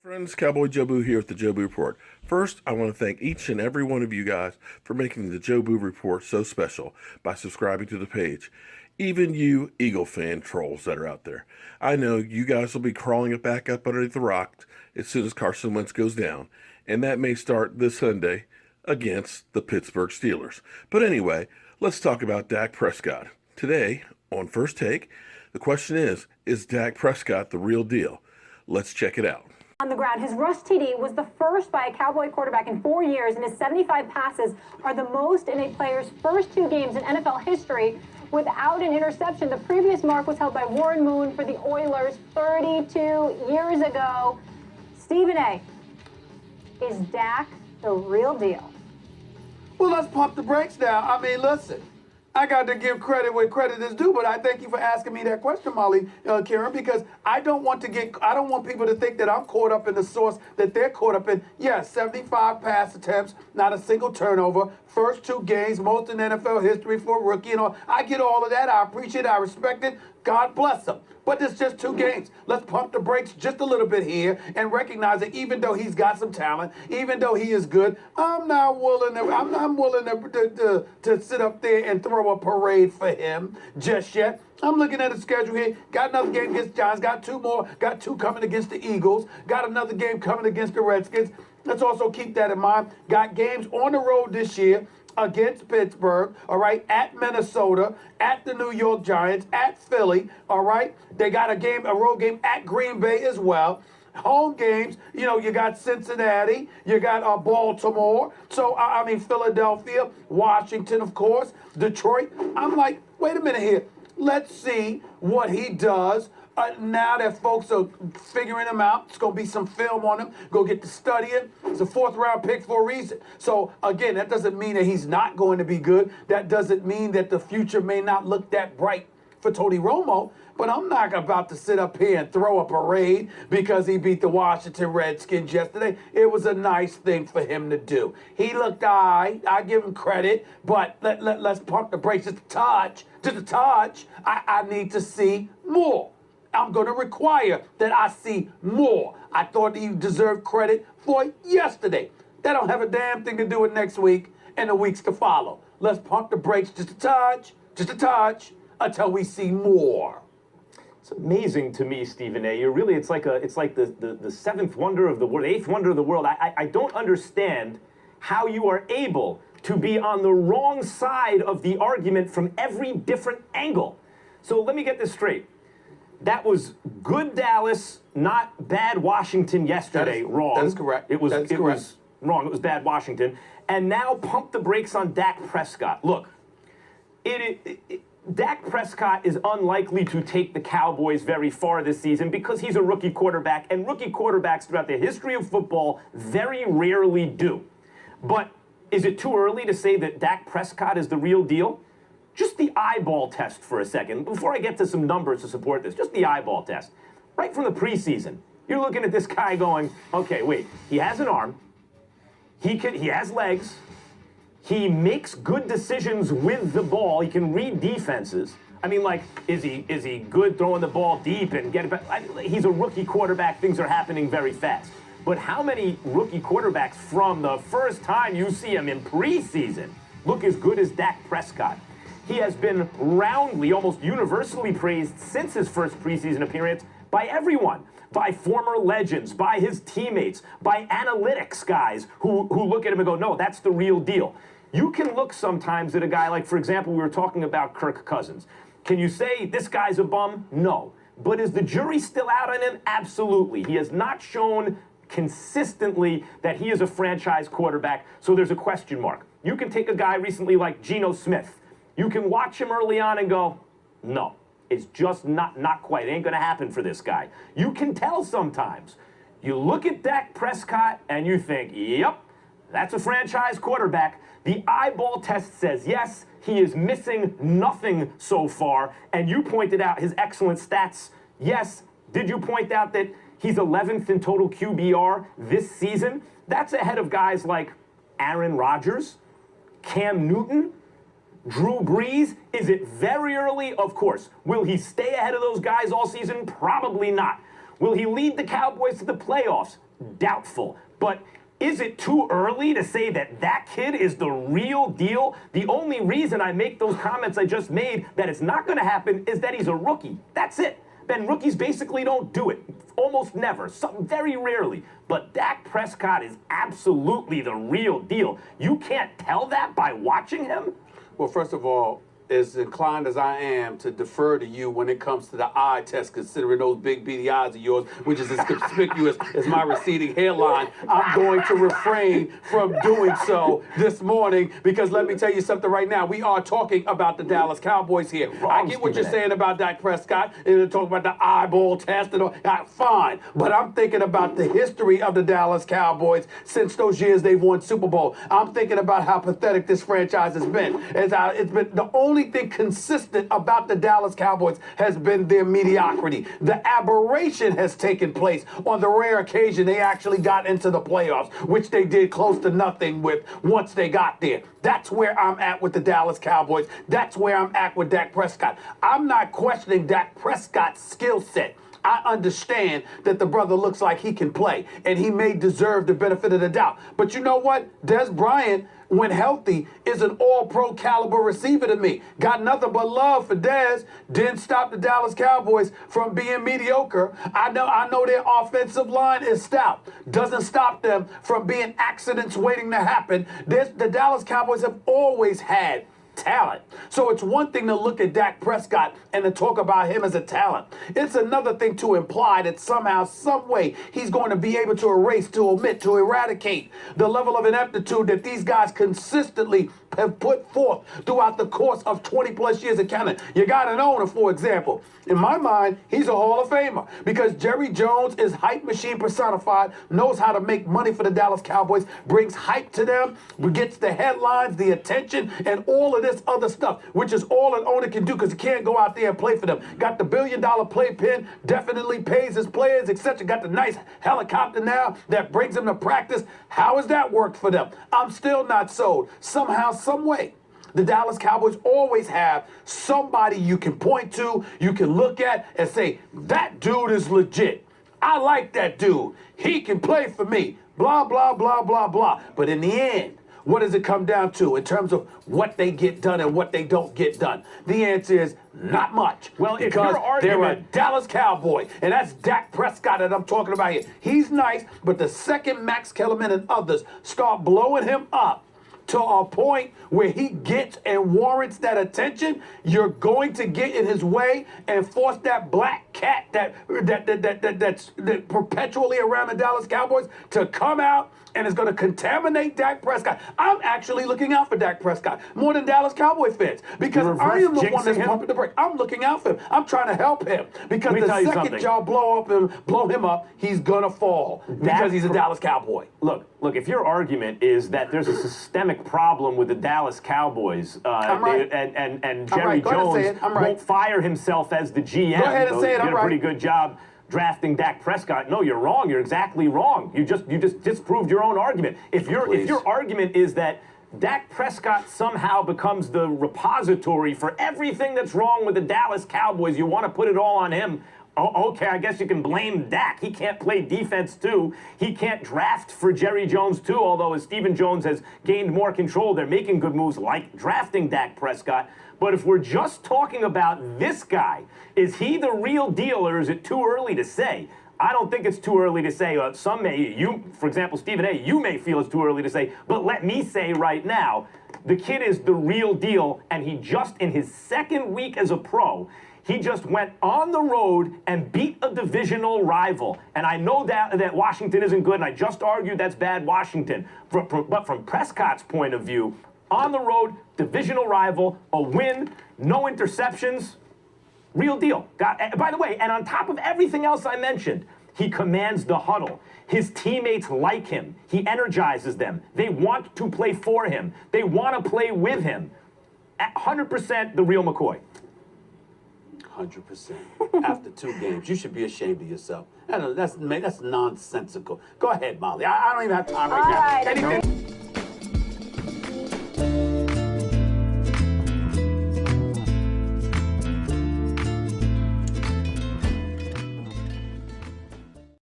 Friends, Cowboy Jobu here with the Jobu Report. First, I want to thank each and every one of you guys for making the Jobu Report so special by subscribing to the page. Even you Eagle fan trolls that are out there. I know you guys will be crawling it back up underneath the rock as soon as Carson Wentz goes down, and that may start this Sunday against the Pittsburgh Steelers. But anyway, let's talk about Dak Prescott. Today, on First Take, the question is Dak Prescott the real deal? Let's check it out. On the ground, his rush TD was the first by a Cowboy quarterback in 4 years, and his 75 passes are the most in a player's first 2 games in NFL history without an interception. The previous mark was held by Warren Moon for the Oilers 32 years ago. Stephen A., is Dak the real deal? Well, let's pump the brakes now. I mean, listen, I got to give credit where credit is due, but I thank you for asking me that question, Molly, Karen, because I don't want people to think that I'm caught up in the source that they're caught up in. Yes, 75 pass attempts, not a single turnover, first 2 games, most in NFL history for a rookie. I get all of that. I appreciate it. I respect it. God bless him. But it's just 2 games. Let's pump the brakes just a little bit here and recognize that even though he's got some talent, even though he is good, I'm willing to sit up there and throw a parade for him just yet. I'm looking at the schedule here. Got another game against the Giants. Got 2 more. Got 2 coming against the Eagles. Got another game coming against the Redskins. Let's also keep that in mind. Got games on the road this year against Pittsburgh, all right, at Minnesota, at the New York Giants, at Philly, all right. They got a road game at Green Bay as well. Home games, you got Cincinnati, you got Baltimore, Philadelphia, Washington, of course, Detroit. I'm like, wait a minute here. Let's see what he does. Now that folks are figuring him out, it's going to be some film on him. Go get to study it. It's a 4th-round pick for a reason. So, again, that doesn't mean that he's not going to be good. That doesn't mean that the future may not look that bright for Tony Romo. But I'm not about to sit up here and throw a parade because he beat the Washington Redskins yesterday. It was a nice thing for him to do. He looked all right. I give him credit. But let's pump the brakes just a touch. Just a touch. I need to see more. I'm going to require that I see more. I thought he deserved credit for yesterday. That don't have a damn thing to do with next week and the weeks to follow. Let's pump the brakes just a touch, until we see more. It's amazing to me, Stephen A. It's like the 7th wonder of the world, 8th wonder of the world. I don't understand how you are able to be on the wrong side of the argument from every different angle. So let me get this straight. That was good Dallas, not bad Washington yesterday. Wrong. That is correct. It was wrong. It was bad Washington. And now pump the brakes on Dak Prescott. Look, Dak Prescott is unlikely to take the Cowboys very far this season because he's a rookie quarterback, and rookie quarterbacks throughout the history of football very rarely do. But is it too early to say that Dak Prescott is the real deal? Just the eyeball test for a second, before I get to some numbers to support this, just the eyeball test. Right from the preseason, you're looking at this guy going, okay, wait, he has an arm, he has legs, he makes good decisions with the ball, he can read defenses. I mean, like, is he good throwing the ball deep and get it back? He's a rookie quarterback, things are happening very fast. But how many rookie quarterbacks from the first time you see him in preseason look as good as Dak Prescott? He has been roundly, almost universally praised since his first preseason appearance by everyone, by former legends, by his teammates, by analytics guys who look at him and go, no, that's the real deal. You can look sometimes at a guy like, for example, we were talking about Kirk Cousins. Can you say this guy's a bum? No. But is the jury still out on him? Absolutely. He has not shown consistently that he is a franchise quarterback, so there's a question mark. You can take a guy recently like Geno Smith. You can watch him early on and go, no, it's just not quite. It ain't going to happen for this guy. You can tell sometimes. You look at Dak Prescott and you think, yep, that's a franchise quarterback. The eyeball test says yes, he is missing nothing so far. And you pointed out his excellent stats. Yes, did you point out that he's 11th in total QBR this season? That's ahead of guys like Aaron Rodgers, Cam Newton, Drew Brees. Is it very early? Of course. Will he stay ahead of those guys all season? Probably not. Will he lead the Cowboys to the playoffs? doubtful. But is it too early to say that that kid is the real deal? The only reason I make those comments I just made that it's not going to happen is that he's a rookie. That's it. Ben, rookies basically don't do it. Almost never. Very rarely. But Dak Prescott is absolutely the real deal. You can't tell that by watching him? Well, first of all, as inclined as I am to defer to you when it comes to the eye test, considering those big beady eyes of yours, which is as conspicuous as my receding hairline, I'm going to refrain from doing so this morning because let me tell you something right now. We are talking about the Dallas Cowboys here. I get what you're saying about Dak Prescott and talk about the eyeball test and all. Fine, but I'm thinking about the history of the Dallas Cowboys since those years they've won Super Bowl. I'm thinking about how pathetic this franchise has been. It's been the only thing consistent about the Dallas Cowboys has been their mediocrity. The aberration has taken place on the rare occasion they actually got into the playoffs, which they did close to nothing with once they got there. That's where I'm at with the Dallas Cowboys. That's where I'm at with Dak Prescott. I'm not questioning Dak Prescott's skill set. I understand that the brother looks like he can play, and he may deserve the benefit of the doubt. But you know what? Des Bryant, when healthy, is an all-pro caliber receiver to me. Got nothing but love for Dez. Didn't stop the Dallas Cowboys from being mediocre. I know their offensive line is stout. Doesn't stop them from being accidents waiting to happen. The Dallas Cowboys have always had talent. So it's one thing to look at Dak Prescott and to talk about him as a talent. It's another thing to imply that somehow, some way, he's going to be able to erase, to omit, to eradicate the level of ineptitude that these guys consistently have put forth throughout the course of 20 plus years of counting. You got an owner, for example. In my mind, he's a Hall of Famer because Jerry Jones is hype machine personified, knows how to make money for the Dallas Cowboys, brings hype to them, gets the headlines, the attention, and all of this other stuff, which is all an owner can do because he can't go out there and play for them. Got the $1 billion playpen, definitely pays his players, etc. Got the nice helicopter now that brings them to practice. How has that worked for them? I'm still not sold. Somehow, some way. The Dallas Cowboys always have somebody you can point to, you can look at and say, that dude is legit. I like that dude. He can play for me. Blah, blah, blah, blah, blah. But in the end, what does it come down to in terms of what they get done and what they don't get done? The answer is not much. Well, because they're a Dallas Cowboy, and that's Dak Prescott that I'm talking about here. He's nice, but the second Max Kellerman and others start blowing him up to a point where he gets and warrants that attention, you're going to get in his way and force that black cat that's perpetually around the Dallas Cowboys to come out and is going to contaminate Dak Prescott. I'm actually looking out for Dak Prescott more than Dallas Cowboy fans because I am the one that's pumping the brake. I'm looking out for him. I'm trying to help him because the second y'all blow him up, he's going to fall because he's a Dallas Cowboy. Look, if your argument is that there's a systemic problem with the Dallas Cowboys, and Jerry Jones won't fire himself as the GM, go ahead and say it. Did a pretty good job drafting Dak Prescott. No, you're wrong. You're exactly wrong. You just disproved your own argument. If your argument is that Dak Prescott somehow becomes the repository for everything that's wrong with the Dallas Cowboys, you want to put it all on him. Oh, okay, I guess you can blame Dak. He can't play defense, too. He can't draft for Jerry Jones, too, although as Stephen Jones has gained more control, they're making good moves like drafting Dak Prescott. But if we're just talking about this guy, is he the real deal or is it too early to say? I don't think it's too early to say. Some may, for example, Stephen A., you may feel it's too early to say, but let me say right now, the kid is the real deal, and he just, in his second week as a pro, he just went on the road and beat a divisional rival. And I know that Washington isn't good, and I just argued that's bad Washington. But from Prescott's point of view, on the road, divisional rival, a win, no interceptions, real deal. By the way, and on top of everything else I mentioned, he commands the huddle. His teammates like him. He energizes them. They want to play for him. They want to play with him. 100% the real McCoy. 100%. After 2 games, you should be ashamed of yourself. That's nonsensical. Go ahead, Molly. I don't even have time right now. All right.